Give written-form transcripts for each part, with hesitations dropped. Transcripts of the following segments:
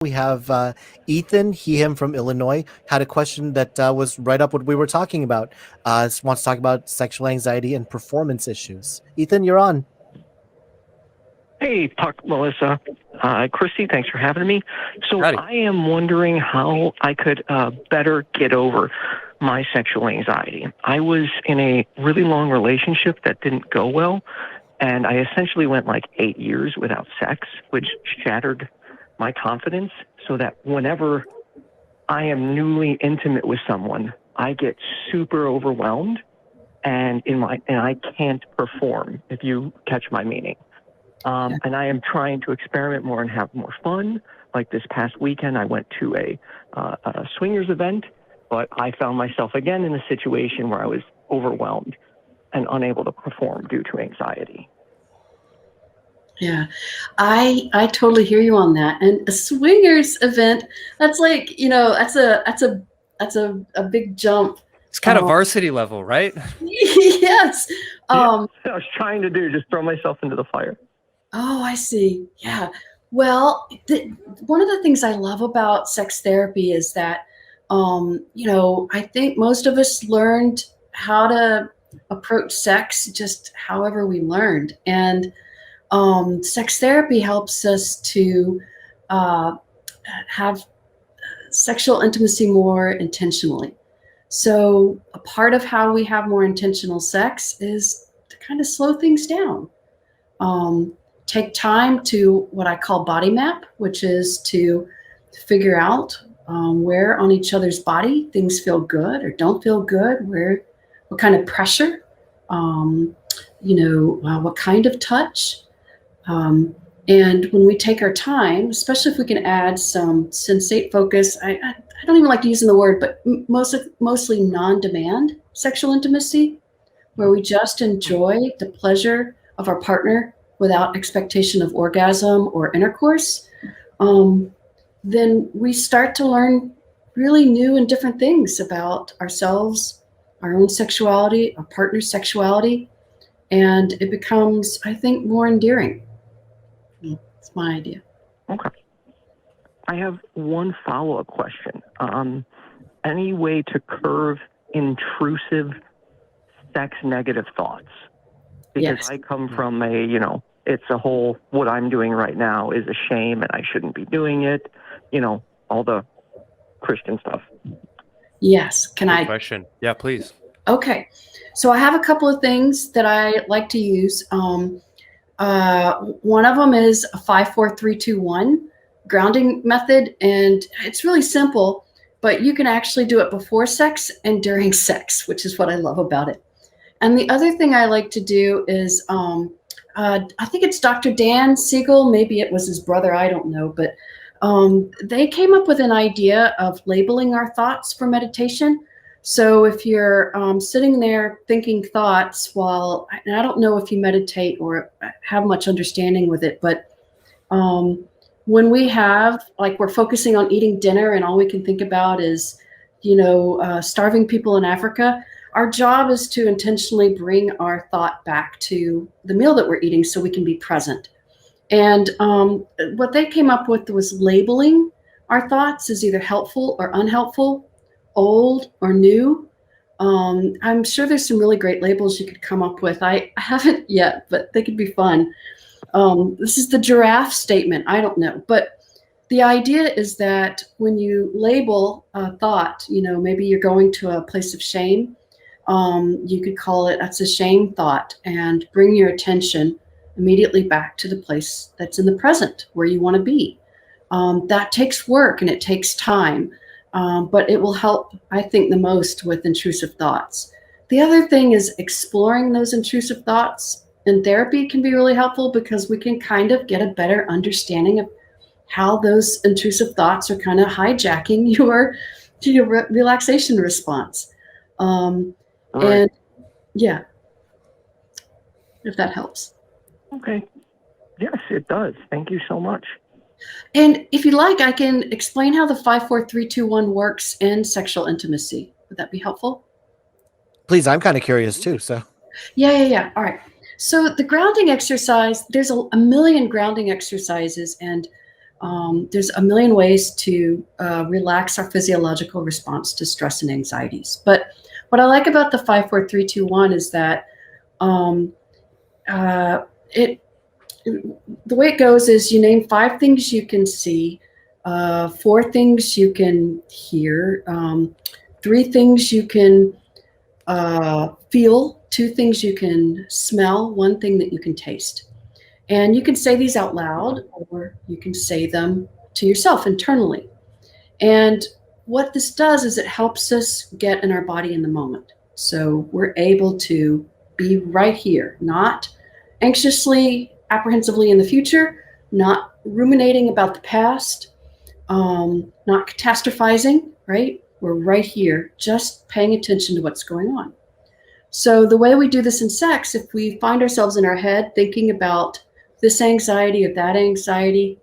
We have Ethan, him from Illinois, had a question that was right up what we were talking about. Wants to talk about sexual anxiety and performance issues. Ethan, you're on. Hey, Puck, Melissa, Christy, thanks for having me. So Howdy. I am wondering how I could better get over my sexual anxiety. I was in a really long relationship that didn't go well, and I essentially went like 8 years without sex, which shattered my confidence, so that whenever I am newly intimate with someone, I get super overwhelmed and I can't perform, if you catch my meaning. And I am trying to experiment more and have more fun. Like this past weekend, I went to a swingers event, but I found myself again in a situation where I was overwhelmed and unable to perform due to anxiety. Yeah, I totally hear you on that. And a swingers event, that's like, that's a big jump. It's kind of varsity level, right? Yes. I was trying to just throw myself into the fire. Oh, I see. Yeah. Well, one of the things I love about sex therapy is that, I think most of us learned how to approach sex just however we learned. And sex therapy helps us to have sexual intimacy more intentionally. So a part of how we have more intentional sex is to kind of slow things down. Take time to what I call body map, which is to figure out where on each other's body things feel good or don't feel good, what kind of pressure, what kind of touch. And when we take our time, especially if we can add some sensate focus, I don't even like using the word, but mostly non-demand sexual intimacy, where we just enjoy the pleasure of our partner without expectation of orgasm or intercourse, then we start to learn really new and different things about ourselves, our own sexuality, our partner's sexuality, and it becomes, I think, more endearing. That's my idea. Okay. I have one follow-up question. Any way to curb intrusive sex negative thoughts? Because Yes. I come from it's a whole, what I'm doing right now is a shame and I shouldn't be doing it, all the Christian stuff. Yes. Good question. Yeah, please. Okay. So I have a couple of things that I like to use. One of them is a 5-4-3-2-1 grounding method, and it's really simple, but you can actually do it before sex and during sex, which is what I love about it. And the other thing I like to do is, I think it's Dr. Dan Siegel, maybe it was his brother, I don't know, but they came up with an idea of labeling our thoughts for meditation. So if you're sitting there thinking thoughts and I don't know if you meditate or have much understanding with it, but when we're focusing on eating dinner and all we can think about is, starving people in Africa, our job is to intentionally bring our thought back to the meal that we're eating so we can be present. And what they came up with was labeling our thoughts as either helpful or unhelpful, old or new. I'm sure there's some really great labels you could come up with. I haven't yet, but they could be fun. This is the giraffe statement. I don't know. But the idea is that when you label a thought, maybe you're going to a place of shame, you could call it, that's a shame thought, and bring your attention immediately back to the place that's in the present where you want to be. That takes work and it takes time. But it will help, I think, the most with intrusive thoughts. The other thing is exploring those intrusive thoughts in therapy can be really helpful because we can kind of get a better understanding of how those intrusive thoughts are kind of hijacking your relaxation response. Right. And yeah, if that helps. Okay. Yes, it does. Thank you so much. And if you like, I can explain how the 5-4-3-2-1 works in sexual intimacy. Would that be helpful? Please, I'm kind of curious too. So Yeah. All right. So the grounding exercise, there's a million grounding exercises, and There's a million ways to relax our physiological response to stress and anxieties. But what I like about the 54321 is that it the way it goes is you name 5 things you can see, 4 things you can hear, 3 things you can feel, 2 things you can smell, 1 thing that you can taste. And you can say these out loud, or you can say them to yourself internally. And what this does is it helps us get in our body in the moment. So we're able to be right here, not anxiously, apprehensively in the future, not ruminating about the past, not catastrophizing, right? We're right here, just paying attention to what's going on. So the way we do this in sex, if we find ourselves in our head thinking about this anxiety or that anxiety,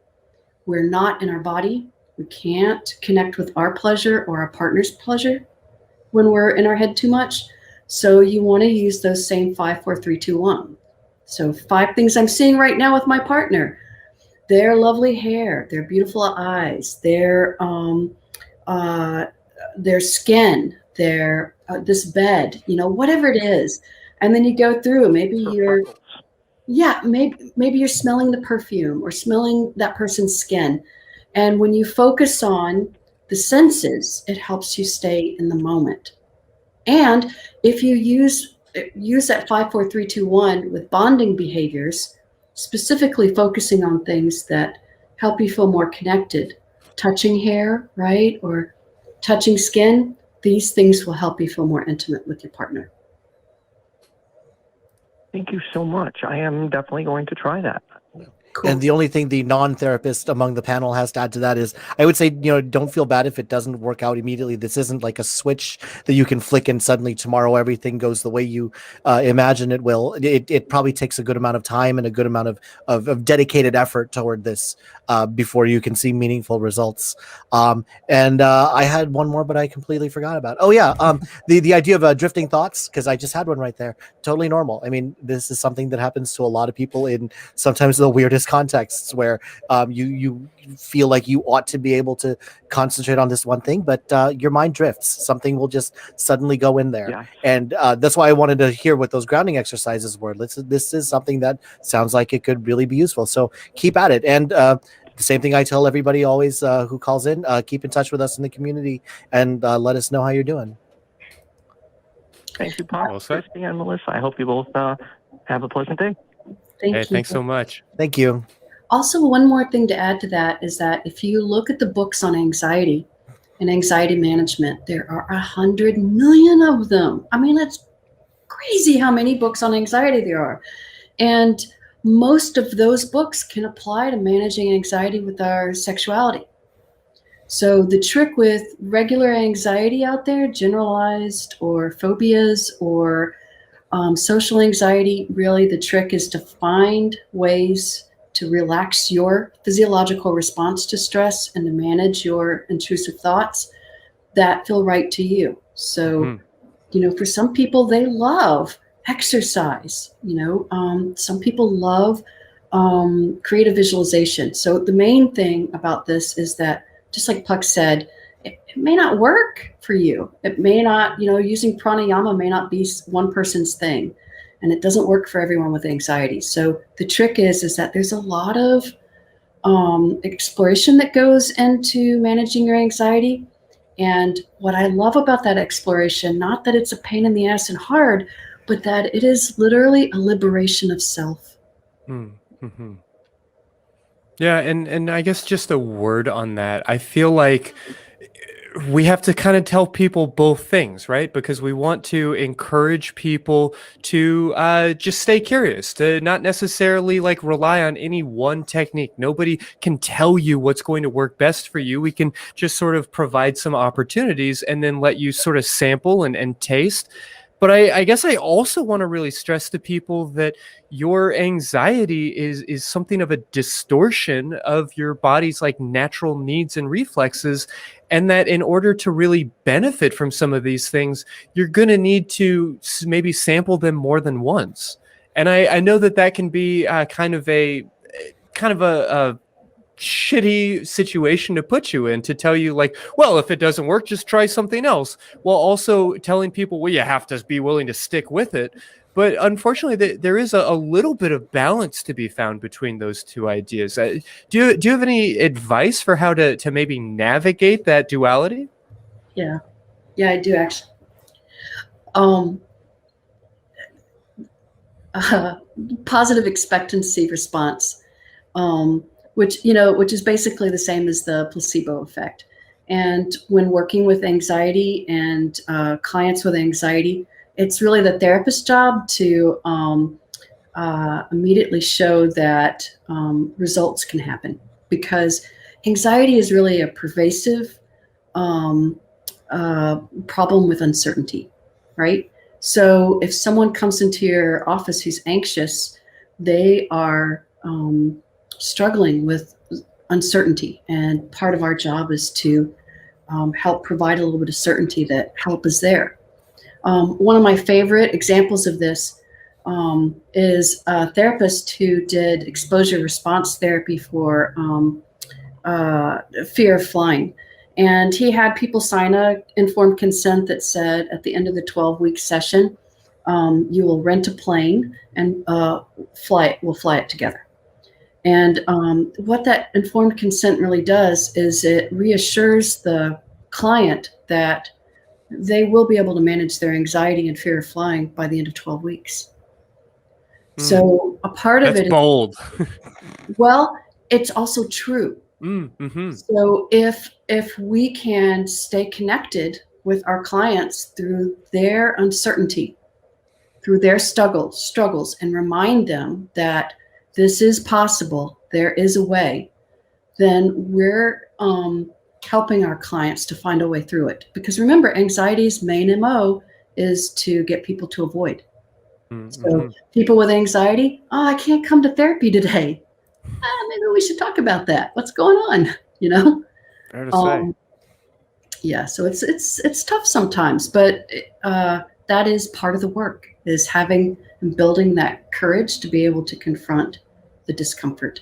we're not in our body. We can't connect with our pleasure or our partner's pleasure when we're in our head too much. So you want to use those same 5, 4, 3, 2, 1. So 5 things I'm seeing right now with my partner: their lovely hair, their beautiful eyes, their skin, their this bed, whatever it is. And then you go through. Maybe you're smelling the perfume or smelling that person's skin. And when you focus on the senses, it helps you stay in the moment. And if you use that 5, 4, 3, 2, 1 with bonding behaviors, specifically focusing on things that help you feel more connected, touching hair, right? Or touching skin, these things will help you feel more intimate with your partner. Thank you so much. I am definitely going to try that. Cool. And the only thing the non-therapist among the panel has to add to that is, I would say, don't feel bad if it doesn't work out immediately. This isn't like a switch that you can flick and suddenly tomorrow everything goes the way you imagine it will. It probably takes a good amount of time and a good amount of dedicated effort toward this before you can see meaningful results. And I had one more, but I completely forgot about. Oh yeah, the idea of drifting thoughts, because I just had one right there. Totally normal. I mean, this is something that happens to a lot of people in sometimes the weirdest contexts where you feel like you ought to be able to concentrate on this one thing, but your mind drifts. Something will just suddenly go in there. Yeah. And that's why I wanted to hear what those grounding exercises were. This is something that sounds like it could really be useful. So keep at it. And the same thing I tell everybody always who calls in, keep in touch with us in the community and let us know how you're doing. Thank you, Pop, Well said. Christy, and Melissa. I hope you both have a pleasant day. Thank Hey, you. thanks so much. Thank you. Also, one more thing to add to that is that if you look at the books on anxiety and anxiety management, there are 100 million of them. I mean, it's crazy how many books on anxiety there are. And most of those books can apply to managing anxiety with our sexuality. So the trick with regular anxiety out there, generalized or phobias or social anxiety, really the trick is to find ways to relax your physiological response to stress and to manage your intrusive thoughts that feel right to you. So, for some people, they love exercise. Some people love creative visualization. So the main thing about this is that, just like Puck said, it may not work for you. It may not, using pranayama may not be one person's thing, and it doesn't work for everyone with anxiety. So the trick is that there's a lot of exploration that goes into managing your anxiety. And what I love about that exploration, not that it's a pain in the ass and hard, but that it is literally a liberation of self. Mm-hmm. Yeah, and I guess just a word on that. I feel like we have to kind of tell people both things, right? Because we want to encourage people to just stay curious, to not necessarily like rely on any one technique. Nobody can tell you what's going to work best for you. We can just sort of provide some opportunities and then let you sort of sample and taste. But I guess I also want to really stress to people that your anxiety is something of a distortion of your body's like natural needs and reflexes. And that in order to really benefit from some of these things, you're going to need to maybe sample them more than once. And I know that can be kind of a shitty situation to put you in, to tell you like, well, if it doesn't work, just try something else, while also telling people, well, you have to be willing to stick with it. But unfortunately, there is a little bit of balance to be found between those two ideas. Do you have any advice for how to maybe navigate that duality? Yeah, I do actually. Positive expectancy response, which is basically the same as the placebo effect. And when working with anxiety and clients with anxiety, it's really the therapist's job to immediately show that results can happen, because anxiety is really a pervasive problem with uncertainty, right? So if someone comes into your office who's anxious, they are struggling with uncertainty. And part of our job is to help provide a little bit of certainty that help is there. One of my favorite examples of this is a therapist who did exposure response therapy for fear of flying. And he had people sign a informed consent that said at the end of the 12-week session, you will rent a plane and we'll fly it together. And what that informed consent really does is it reassures the client that they will be able to manage their anxiety and fear of flying by the end of 12 weeks. So a part of it is bold. Well, it's also true. Mm-hmm. So if we can stay connected with our clients through their uncertainty, through their struggles, and remind them that this is possible, there is a way, then we're helping our clients to find a way through it. Because remember, anxiety's main MO is to get people to avoid. Mm-hmm. So people with anxiety, I can't come to therapy today. Maybe we should talk about that. What's going on? Fair to say. Yeah, so it's tough sometimes, but that is part of the work, is having and building that courage to be able to confront the discomfort.